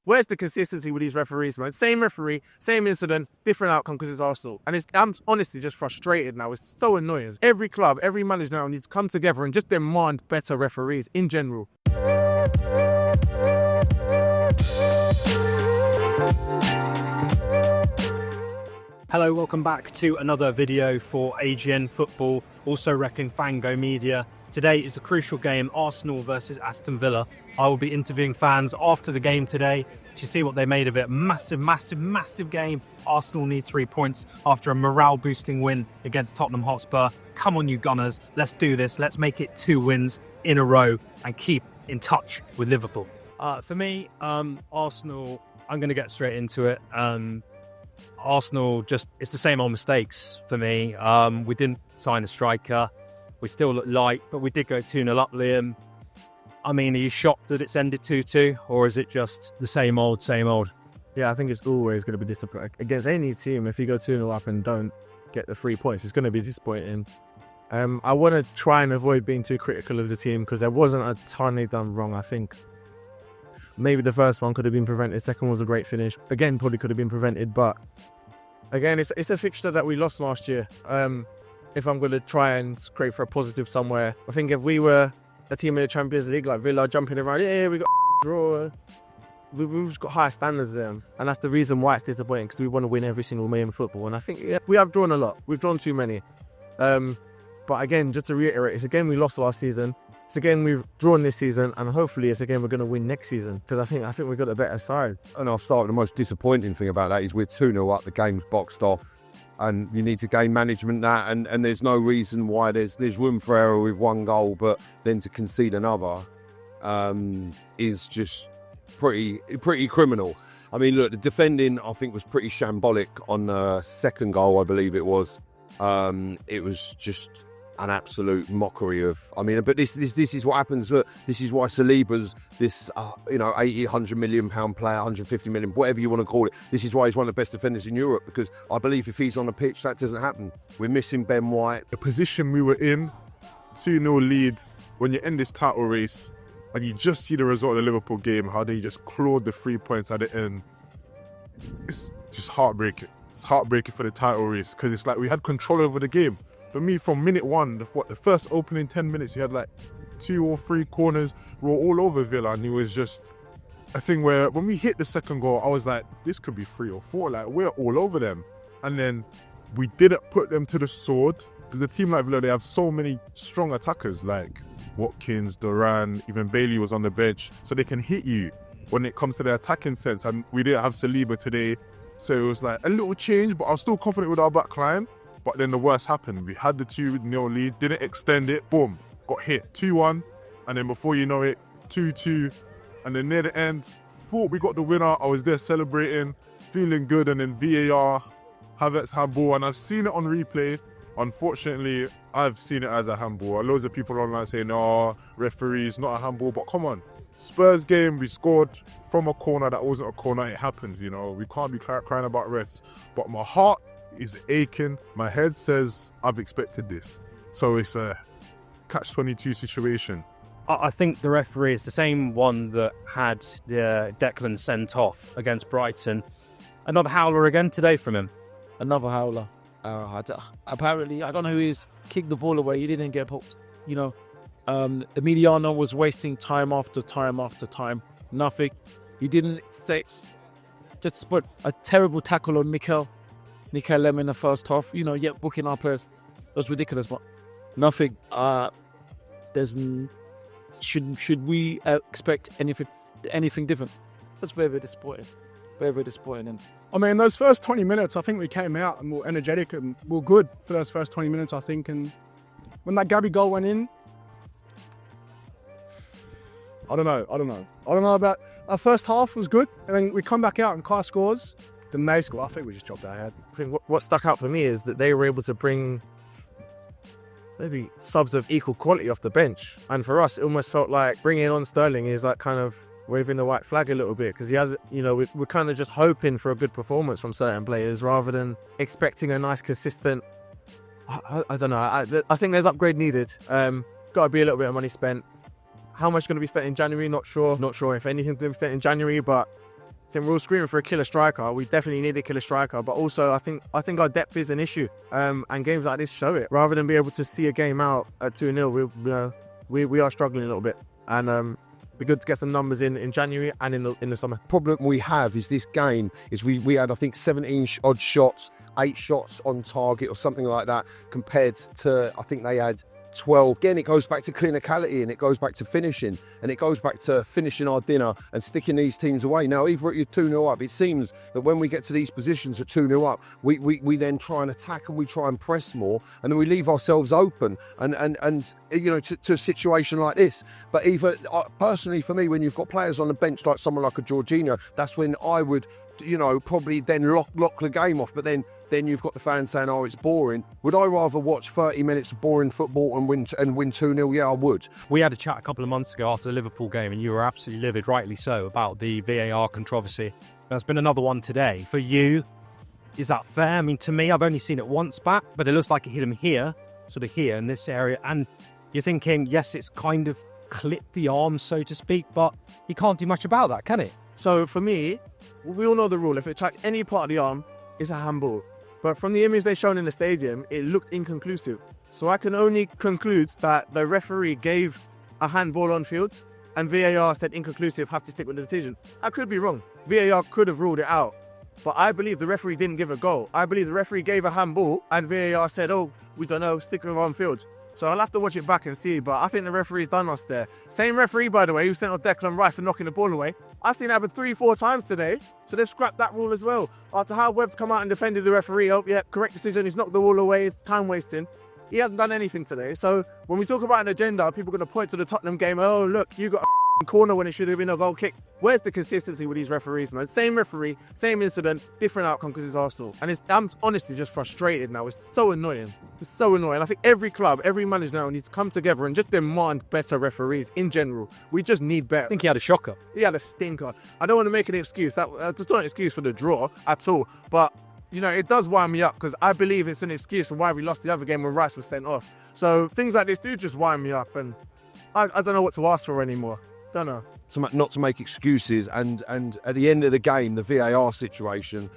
Where's the consistency with these referees, man? Same referee, same incident, different outcome because it's Arsenal. And I'm honestly just frustrated now. It's so annoying. Every club, every manager now needs to come together and just demand better referees in general. Hello, welcome back to another video for AGN Football, also wrecking Fango Media. Today is a crucial game, Arsenal versus Aston Villa. I will be interviewing fans after the game today to see what they made of it. Massive game. Arsenal need 3 points after a morale-boosting win against Tottenham Hotspur. Come on, you Gunners. Let's do this. Let's make it 2 wins in a row and keep in touch with Liverpool. For me, Arsenal, I'm going to get straight into it. Arsenal, it's the same old mistakes for me. We didn't sign a striker. We still look light, but we did go 2-0 up, Liam. I mean, are you shocked that it's ended 2-2, or is it just the same old? Yeah, I think it's always going to be disappointing. Against any team, if you go 2-0 up and don't get the 3 points, it's going to be disappointing. I want to try and avoid being too critical of the team because there wasn't a ton they done wrong. I think maybe the first one could have been prevented. Second was a great finish. Again, probably could have been prevented, but again, it's a fixture that we lost last year. If I'm going to try and scrape for a positive somewhere, I think if we were a team in the Champions League, like Villa jumping around, yeah, we got draw. We've just got higher standards there. And that's the reason why it's disappointing, because we want to win every single game in football. And I think we have drawn a lot. We've drawn too many. But again, just to reiterate, it's a game we lost last season. It's a game we've drawn this season, and hopefully it's a game we're going to win next season, because I think we've got a better side. And I'll start with the most disappointing thing about that is we're 2-0 up, the game's boxed off, and you need to gain management that, and there's no reason why there's room for error with 1 goal, but then to concede another is just pretty criminal. I mean, look, the defending I think was pretty shambolic on the second goal, I believe it was. It was just an absolute mockery of. I mean, but this is what happens. Look, this is why Saliba's this 100 million pound player, 150 million, whatever you want to call it. This is why he's one of the best defenders in Europe, because I believe if he's on the pitch, that doesn't happen. We're missing Ben White. The position we were in, 2-0 lead, when you end this title race and you just see the result of the Liverpool game, how they just clawed the 3 points at the end. It's just heartbreaking. It's heartbreaking for the title race, because it's like we had control over the game. For me, from minute one, the first opening 10 minutes, you had like 2 or 3 corners. We were all over Villa, and it was just a thing where when we hit the second goal, I was like, this could be 3 or 4. Like, we're all over them. And then we didn't put them to the sword, because the team like Villa, they have so many strong attackers like Watkins, Duran, even Bailey was on the bench, so they can hit you when it comes to their attacking sense. And we didn't have Saliba today, so it was like a little change, but I was still confident with our back line. But then the worst happened. We had the 2-0 lead, didn't extend it, boom, got hit, 2-1, and then before you know it, 2-2, and then near the end, thought we got the winner. I was there celebrating, feeling good, and then VAR, Havertz handball, and I've seen it on replay. Unfortunately, I've seen it as a handball. Loads of people online saying, "Oh, referees, not a handball," but come on. Spurs game, we scored from a corner that wasn't a corner. It happens, we can't be crying about refs. But my heart is aching. My head says I've expected this. So it's a catch-22 situation. I think the referee is the same one that had Declan sent off against Brighton. Another howler again today from him. Another howler. Apparently, I don't know who is, kicked the ball away. He didn't get poked. Emiliano was wasting time after time after time. Nothing. He didn't just put a terrible tackle on Mikel Lem in the first half. Booking our players. That's ridiculous, but nothing. Should we expect anything different? That's very disappointing. Very disappointing. And I mean, those first 20 minutes, I think we came out and we were energetic and we were good for those first 20 minutes, I think. And when that Gabby goal went in, I don't know about our first half was good. And then we come back out and Kai scores. Then they score. I think we just chopped our head. I think what stuck out for me is that they were able to bring maybe subs of equal quality off the bench. And for us, it almost felt like bringing on Sterling is like kind of waving the white flag a little bit, because he has, we're kind of just hoping for a good performance from certain players rather than expecting a nice, consistent. I don't know. I think there's upgrade needed. Got to be a little bit of money spent. How much going to be spent in January? Not sure. Not sure if anything's going to be spent in January, but I think we're all screaming for a killer striker. We definitely need a killer striker, but also I think our depth is an issue, and games like this show it. Rather than be able to see a game out at 2-0, we are struggling a little bit, and it'd be good to get some numbers in January and in the summer. Problem we have is this game is we had, I think, 17 odd shots, 8 shots on target or something like that, compared to, I think they had 12. Again, it goes back to clinicality, and it goes back to finishing, and it goes back to finishing our dinner and sticking these teams away. Now, either you're 2-0 up, it seems that when we get to these positions at 2-0 up, we then try and attack and we try and press more, and then we leave ourselves open and you know, to a situation like this. But either personally for me, when you've got players on the bench like someone like a Jorginho, that's when I would, you know, probably then lock the game off. But then you've got the fans saying, oh, it's boring. Would I rather watch 30 minutes of boring football and win 2-0? Yeah, I would. We had a chat a couple of months ago after the Liverpool game, and you were absolutely livid, rightly so, about the VAR controversy. There's been another one today. For you, is that fair? I mean, to me, I've only seen it once back, but it looks like it hit him here, sort of here in this area. And you're thinking, yes, it's kind of clipped the arm, so to speak, but he can't do much about that, can it? So for me, we all know the rule. If it tracks any part of the arm, it's a handball. But from the image they shown in the stadium, it looked inconclusive. So I can only conclude that the referee gave a handball on field, and VAR said inconclusive, have to stick with the decision. I could be wrong. VAR could have ruled it out. But I believe the referee didn't give a goal. I believe the referee gave a handball, and VAR said, oh, we don't know, stick with on field. So I'll have to watch it back and see, but I think the referee's done us there. Same referee, by the way, who sent off Declan Rice for knocking the ball away. I've seen it happen 3-4 times today, so they've scrapped that rule as well. After how Webb's come out and defended the referee, oh yeah, correct decision, he's knocked the ball away, it's time wasting. He hasn't done anything today. So when we talk about an agenda, people are going to point to the Tottenham game, oh look, you got a corner when it should have been a goal kick. Where's the consistency with these referees, man? Same referee, same incident, different outcome because it's Arsenal. And I'm honestly just frustrated now. It's so annoying. It's so annoying. I think every club, every manager now needs to come together and just demand better referees in general. We just need better. I think he had a shocker. He had a stinker. I don't want to make an excuse. That's not an excuse for the draw at all. But, you know, it does wind me up because I believe it's an excuse for why we lost the other game when Rice was sent off. So things like this do just wind me up, and I don't know what to ask for anymore. Don't know. Not to make excuses, and at the end of the game, the VAR situation.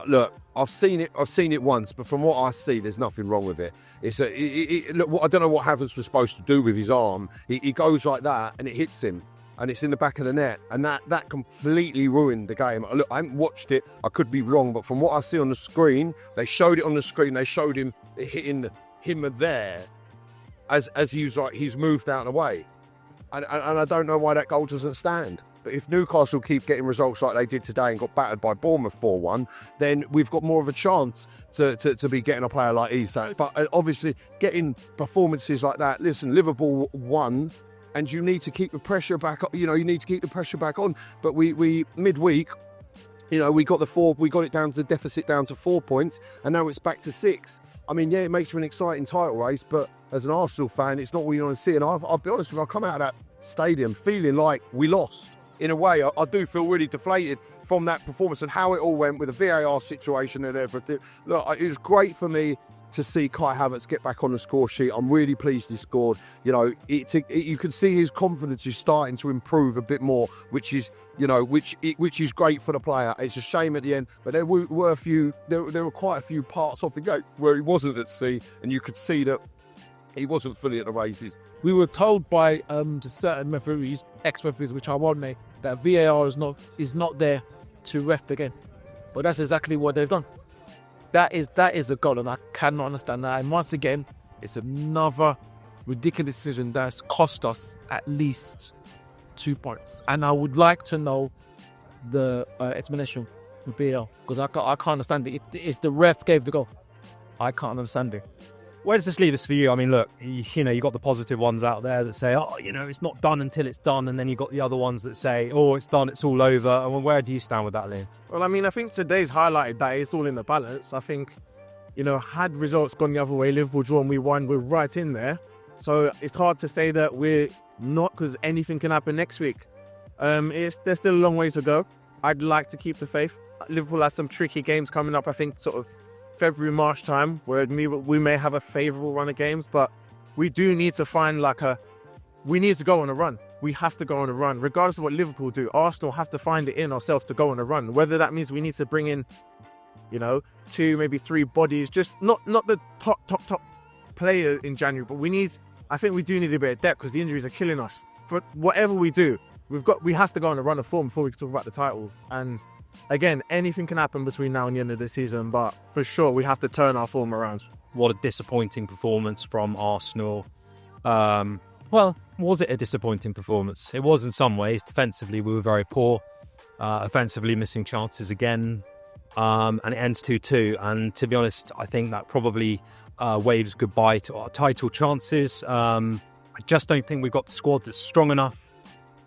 Look, I've seen it once, but from what I see, there's nothing wrong with it. Look, I don't know what Havertz was supposed to do with his arm. He goes like that, and it hits him, and it's in the back of the net, and that completely ruined the game. Look, I haven't watched it. I could be wrong, but from what I see on the screen, they showed it on the screen. They showed him hitting him there, as he's moved out of the way. And I don't know why that goal doesn't stand. But if Newcastle keep getting results like they did today and got battered by Bournemouth 4-1, then we've got more of a chance to be getting a player like Isak. But obviously, getting performances like that, listen, Liverpool won, and you need to keep the pressure back. You know, you need to keep the pressure back on. But we midweek, you know, we got it down to the deficit down to 4 points, and now it's back to 6. I mean, yeah, it makes for an exciting title race, but as an Arsenal fan, it's not what you want to see. And I'll be honest with you, I come out of that stadium feeling like we lost. In a way, I do feel really deflated from that performance and how it all went with the VAR situation and everything. Look, it was great for me to see Kai Havertz get back on the score sheet. I'm really pleased he scored. You know, you can see his confidence is starting to improve a bit more, which is, you know, which is great for the player. It's a shame at the end, but there were quite a few parts of the game where he wasn't at sea, and you could see that he wasn't fully at the races. We were told by certain referees, ex-referees, which I won't name, that VAR is not there to ref the game. But that's exactly what they've done. That is a goal, and I cannot understand that. And once again, it's another ridiculous decision that's cost us at least 2 points. And I would like to know the explanation with VAR, because I can't understand it. If the ref gave the goal, I can't understand it. Where does this leave us for you? I mean, look, you know, you got the positive ones out there that say, oh, you know, it's not done until it's done. And then you got the other ones that say, oh, it's done, it's all over. And where do you stand with that, Liam? Well, I mean, I think today's highlighted that it's all in the balance. I think, you know, had results gone the other way, Liverpool draw and we won, we're right in there. So it's hard to say that we're not, because anything can happen next week. There's still a long way to go. I'd like to keep the faith. Liverpool has some tricky games coming up, I think, sort of February, March time, where we may have a favourable run of games, but we do need to find we need to go on a run. we have to go on a run. Regardless of what Liverpool do, Arsenal have to find it in ourselves to go on a run. Whether that means we need to bring in, 2, maybe 3 bodies, just not the top player in January, but I think we do need a bit of depth because the injuries are killing us. For whatever we do, we have to go on a run of form before we can talk about the title. And again, anything can happen between now and the end of the season, but for sure we have to turn our form around. What a disappointing performance from Arsenal. Well, was it a disappointing performance? It was in some ways. Defensively, we were very poor. Offensively, missing chances again. And it ends 2-2. And to be honest, I think that probably waves goodbye to our title chances. I just don't think we've got the squad that's strong enough,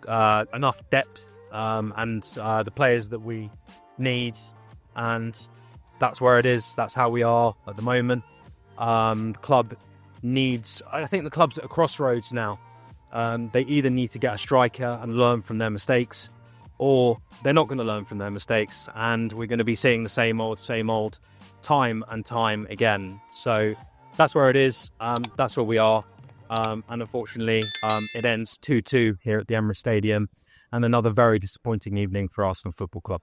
enough depth, and the players that we need. And that's where it is. That's how we are at the moment. The club I think the club's at a crossroads now. They either need to get a striker and learn from their mistakes, or they're not going to learn from their mistakes, and we're going to be seeing the same old time and time again. So that's where it is. That's where we are. And unfortunately, it ends 2-2 here at the Emirates Stadium, and another very disappointing evening for Arsenal Football Club.